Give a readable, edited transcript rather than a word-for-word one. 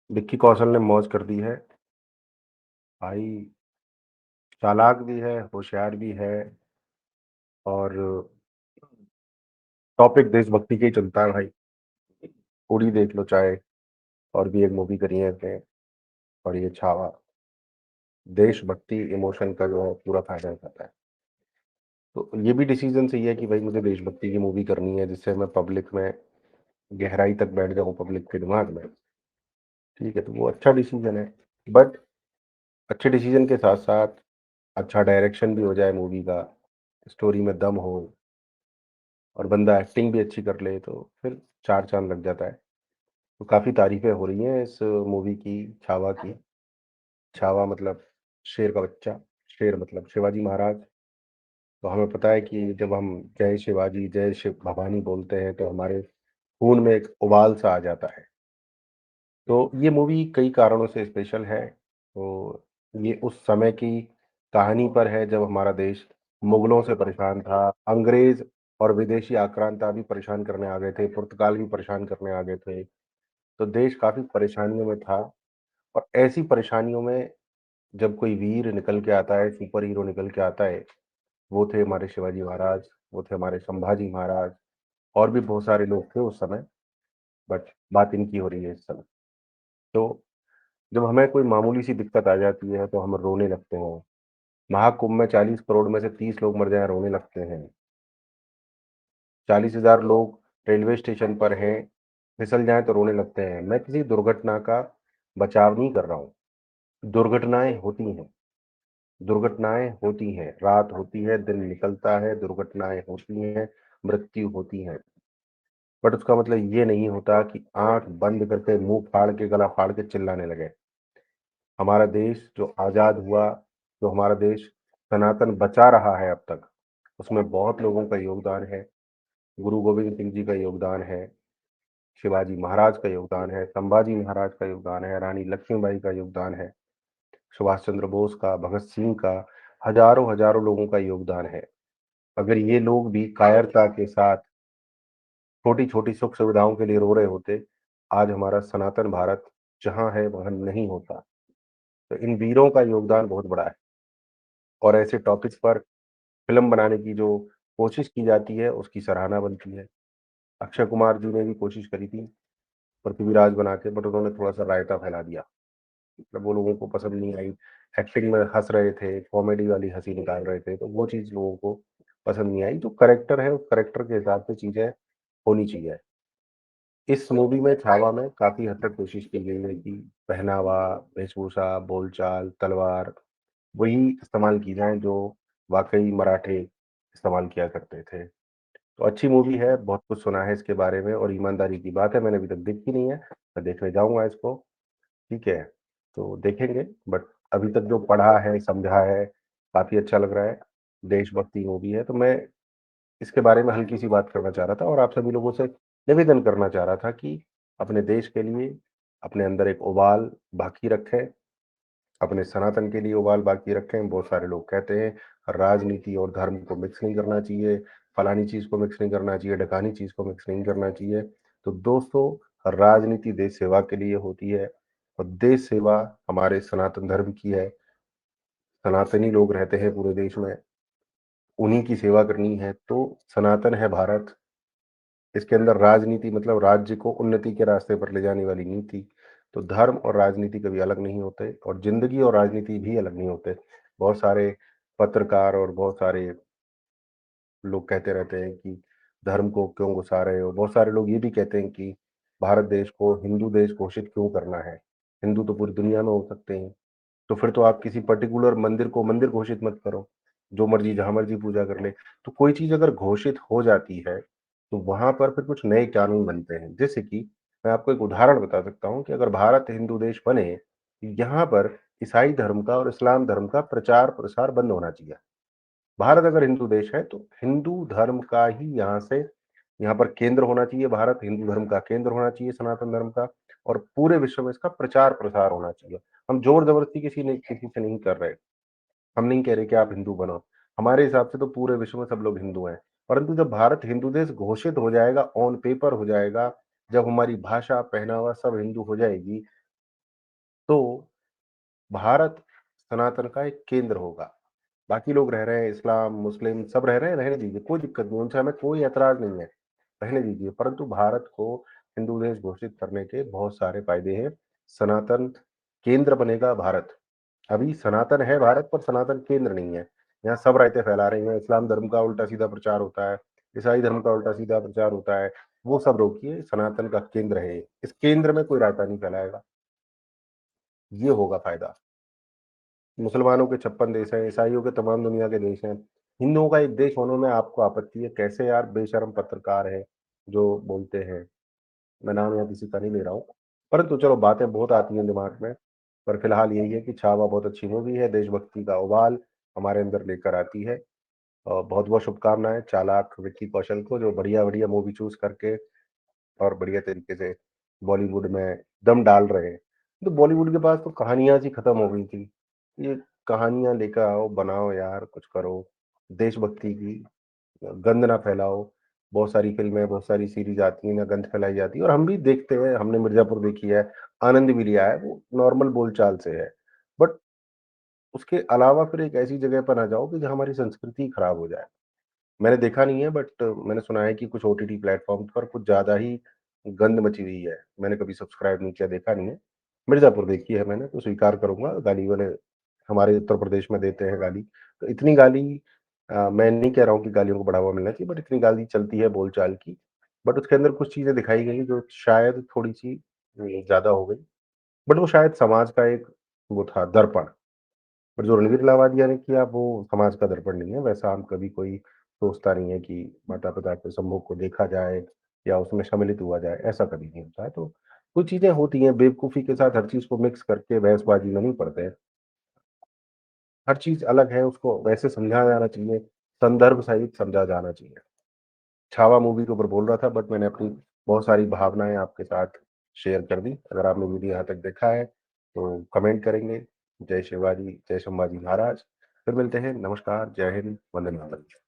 विक्की कौशल ने मौज कर दी है भाई। चालाक भी है, होशियार भी है और टॉपिक देशभक्ति का ही चलता है भाई। उड़ी देख लो चाहे, और भी एक मूवी करी है इसने, और ये छावा। देशभक्ति इमोशन का जो है पूरा फायदा उठाता है। तो ये भी डिसीजन सही है कि भाई मुझे देशभक्ति की मूवी करनी है जिससे मैं पब्लिक में गहराई तक बैठ जाऊं, पब्लिक के दिमाग में। ठीक है, तो वो अच्छा डिसीजन है। बट अच्छे डिसीजन के साथ साथ अच्छा डायरेक्शन भी हो जाए मूवी का, स्टोरी में दम हो और बंदा एक्टिंग भी अच्छी कर ले तो फिर चार चांद लग जाता है। तो काफ़ी तारीफ़ें हो रही हैं इस मूवी की, छावा की। छावा मतलब शेर का बच्चा, शेर मतलब शिवाजी महाराज। तो हमें पता है कि जब हम जय शिवाजी, जय शिव भवानी बोलते हैं तो हमारे खून में एक उबाल सा आ जाता है। तो ये मूवी कई कारणों से स्पेशल है। तो ये उस समय की कहानी पर है जब हमारा देश मुगलों से परेशान था, अंग्रेज़ और विदेशी आक्रांता भी परेशान करने आ गए थे, पुर्तगाल भी परेशान करने आ गए थे। तो देश काफ़ी परेशानियों में था और ऐसी परेशानियों में जब कोई वीर निकल के आता है, सुपर हीरो निकल के आता है, वो थे हमारे शिवाजी महाराज, वो थे हमारे संभाजी महाराज और भी बहुत सारे लोग थे उस समय। बट बात इनकी हो रही है इस समय। तो जब हमें कोई मामूली सी दिक्कत आ जाती है तो हम रोने लगते हैं। महाकुंभ में 40 करोड़ में से 30 लोग मर जाएँ, रोने लगते हैं। 40,000 लोग रेलवे स्टेशन पर हैं, फिसल जाएँ तो रोने लगते हैं। मैं किसी दुर्घटना का बचाव नहीं कर रहा हूँ। दुर्घटनाएँ होती हैं, दुर्घटनाएँ होती हैं, रात होती है, दिन निकलता है, दुर्घटनाएँ होती हैं, मृत्यु होती हैं। बट उसका मतलब ये नहीं होता कि आँख बंद करके, मुँह फाड़ के, गला फाड़ के चिल्लाने लगें। हमारा देश जो आज़ाद हुआ, जो हमारा देश सनातन बचा रहा है अब तक, उसमें बहुत लोगों का योगदान है। गुरु गोविंद सिंह जी का योगदान है, शिवाजी महाराज का योगदान है, संभाजी महाराज का योगदान है, रानी लक्ष्मीबाई का योगदान है, सुभाष चंद्र बोस का, भगत सिंह का, हज़ारों-हज़ारों लोगों का योगदान है। अगर ये लोग भी कायरता के साथ छोटी-छोटी सुख सुविधाओं के लिए रो रहे होते, आज हमारा सनातन भारत जहाँ है वहाँ नहीं होता। तो इन वीरों का योगदान बहुत बड़ा है और ऐसे टॉपिक्स पर फ़िल्म बनाने की जो कोशिश की जाती है, उसकी सराहना बनती है। अक्षय कुमार जी ने भी कोशिश करी थी पृथ्वीराज बना के, बट उन्होंने थोड़ा-सा रायता फैला दिया। मतलब वो लोगों को पसंद नहीं आई। एक्टिंग में हँस रहे थे, कॉमेडी वाली हँसी निकाल रहे थे, तो वो चीज़ लोगों को पसंद नहीं आई। जो करैक्टर है, उस करैक्टर के हिसाब से चीज़ें होनी चाहिए। इस मूवी में, छावा में, काफ़ी हद तक कोशिश की गई है कि पहनावा, वेशभूषा, बोलचाल, तलवार वही इस्तेमाल की जाएँ जो वाक़ई मराठे इस्तेमाल किया करते थे। तो अच्छी मूवी है, बहुत कुछ सुना है इसके बारे में और ईमानदारी की बात है, मैंने अभी तक देखी नहीं है। मैं देखने जाऊँगा इसको, ठीक है? तो देखेंगे, बट अभी तक जो पढ़ा है, समझा है, काफ़ी अच्छा लग रहा है। देशभक्ति मूवी है, तो मैं इसके बारे में हल्की-सी बात करना चाह रहा था और आप सभी लोगों से निवेदन करना चाह रहा था कि अपने देश के लिए अपने अंदर एक उबाल बाकी रखें, अपने सनातन के लिए उबाल बाकी रखें। बहुत सारे लोग कहते हैं राजनीति और धर्म को मिक्स नहीं करना चाहिए, फलानी चीज़ को मिक्स नहीं करना चाहिए, ढकानी चीज़ को मिक्स नहीं करना चाहिए। तो दोस्तों, राजनीति देश सेवा के लिए होती है और देश सेवा हमारे सनातन धर्म की है। सनातनी लोग रहते हैं पूरे देश में, उन्हीं की सेवा करनी है। तो सनातन है भारत, इसके अंदर राजनीति मतलब राज्य को उन्नति के रास्ते पर ले जाने वाली नीति। तो धर्म और राजनीति कभी अलग नहीं होते और ज़िंदगी और राजनीति भी अलग नहीं होते। बहुत सारे पत्रकार और बहुत सारे लोग कहते रहते हैं कि धर्म को क्यों घुसा रहे हो? बहुत सारे लोग ये भी कहते हैं कि भारत देश को हिंदू देश घोषित क्यों करना है? हिंदू तो पूरी दुनिया में हो सकते हैं। तो फिर तो आप किसी पर्टिकुलर मंदिर को मंदिर घोषित मत करो, जो मर्ज़ी जहाँ मर्ज़ी पूजा कर ले। तो कोई चीज़ अगर घोषित हो जाती है, तो वहाँ पर फिर कुछ नए कानून बनते हैं। जैसे कि मैं आपको एक उदाहरण बता सकता हूँ कि अगर भारत हिंदू देश बने, यहाँ पर ईसाई धर्म का और इस्लाम धर्म का प्रचार-प्रसार बंद होना चाहिए। भारत अगर हिंदू देश है, तो हिंदू धर्म का ही यहाँ पर केंद्र होना चाहिए। भारत हिंदू धर्म का केंद्र होना चाहिए, सनातन धर्म का, और पूरे विश्व में इसका प्रचार-प्रसार होना चाहिए। हम ज़ोर-ज़बरदस्ती किसी से नहीं कर रहे। हम नहीं कह रहे कि आप हिंदू बनो। हमारे हिसाब से तो पूरे विश्व में सब लोग हिंदू हैं। परंतु जब भारत हिंदू देश घोषित हो जाएगा, ऑन पेपर हो जाएगा, जब हमारी भाषा, पहनावा सब हिंदू हो जाएगी, तो भारत सनातन का एक केंद्र होगा। बाकी लोग रह रहे हैं, इस्लाम, मुस्लिम सब रह रहे हैं, रहने दीजिए, कोई दिक्कत नहीं, उनसे हमें कोई ऐतराज़ नहीं है, रहने दीजिए। परंतु भारत को हिंदू देश घोषित करने के बहुत सारे फ़ायदे हैं। सनातन केंद्र बनेगा भारत। अभी सनातन है भारत, पर सनातन केंद्र नहीं है। यहाँ सब रायते फैला रही हैं, इस्लाम धर्म का उल्टा-सीधा प्रचार होता है, ईसाई धर्म का उल्टा-सीधा प्रचार होता है, वो सब रोकिए, सनातन का केंद्र है ये। इस केंद्र में कोई रायता नहीं फैलाएगा, ये होगा फ़ायदा। मुसलमानों के 56 देश हैं, ईसाइयों के तमाम दुनिया के देश हैं। हिंदुओं का एक देश होने में आपको आपत्ति है, कैसे यार बेशर्म पत्रकार हैं, जो बोलते हैं। मैं नाम यहाँ किसी का नहीं ले रहा हूँ, परंतु चलो बातें बहुत आती हैं दिमाग में, पर फिलहाल यही है कि छावा बहुत अच्छी मूवी है, देशभक्ति का उबाल हमारे अंदर लेकर आती है। बहुत-बहुत शुभकामनाएँ चालाक विक्की कौशल को, जो बढ़िया-बढ़िया मूवी चूज़ करके और बढ़िया तरीके से बॉलीवुड में दम डाल रहे हैं। तो बॉलीवुड के पास तो कहानियाँ सी खत्म हो गई थी। ये कहानियाँ लेकर आओ, बनाओ यार, कुछ करो। देशभक्ति की गंद ना फैलाओ। बहुत सारी फ़िल्में, बहुत सारी सीरीज़ आती हैं, ना गंद फैलाई जाती है और हम भी देखते हैं, हमने मिर्ज़ापुर देखी है, आनंद भी लिया है, वो नॉर्मल बोलचाल से है। बट उसके अलावा फिर एक ऐसी जगह पर ना जाओ कि जहाँ हमारी संस्कृति खराब हो जाए। मैंने देखा नहीं है, बट मैंने सुना है कि कुछ ओटीटी प्लेटफ़ॉर्म्स पर कुछ ज़्यादा ही गंद मची हुई है। मैंने कभी सब्सक्राइब नहीं किया, देखा नहीं है। मिर्ज़ापुर देखी है मैंने, तो स्वीकार करूँगा, गाली वाले हमारे उत्तर प्रदेश में देते हैं गाली। तो इतनी गाली मैं नहीं कह रहा हूँ कि गालियों को बढ़ावा मिलना चाहिए, बट इतनी गाली चलती है बोलचाल की। बट उसके अंदर कुछ चीज़ें दिखाई गई जो शायद थोड़ी-सी ज़्यादा हो गई। बट वो शायद समाज का एक वो था दर्पण। पर जो रणवीर लावादिया ने किया वो समाज का दर्पण नहीं है, वैसा हम कभी कोई सोचता नहीं है कि माता-पिता के सम्मुख को देखा जाए या उसमें सम्मिलित हुआ जाए, ऐसा कभी नहीं होता है। तो कुछ चीज़ें होती हैं, बेवकूफ़ी के साथ हर चीज़ को मिक्स करके बहसबाजी में नहीं पड़ते हैं। हर चीज़ अलग है, उसको वैसे समझा जाना चाहिए, संदर्भ सहित समझा जाना चाहिए। छावा मूवी के ऊपर बोल रहा था, बट मैंने अपनी बहुत सारी भावनाएँ आपके साथ शेयर कर दी। अगर आपने वीडियो यहाँ तक देखा है, तो कमेंट करेंगे। जय शिवाजी, जय संभाजी महाराज। फिर मिलते हैं, नमस्कार, जय हिंद, वंदे मातरम।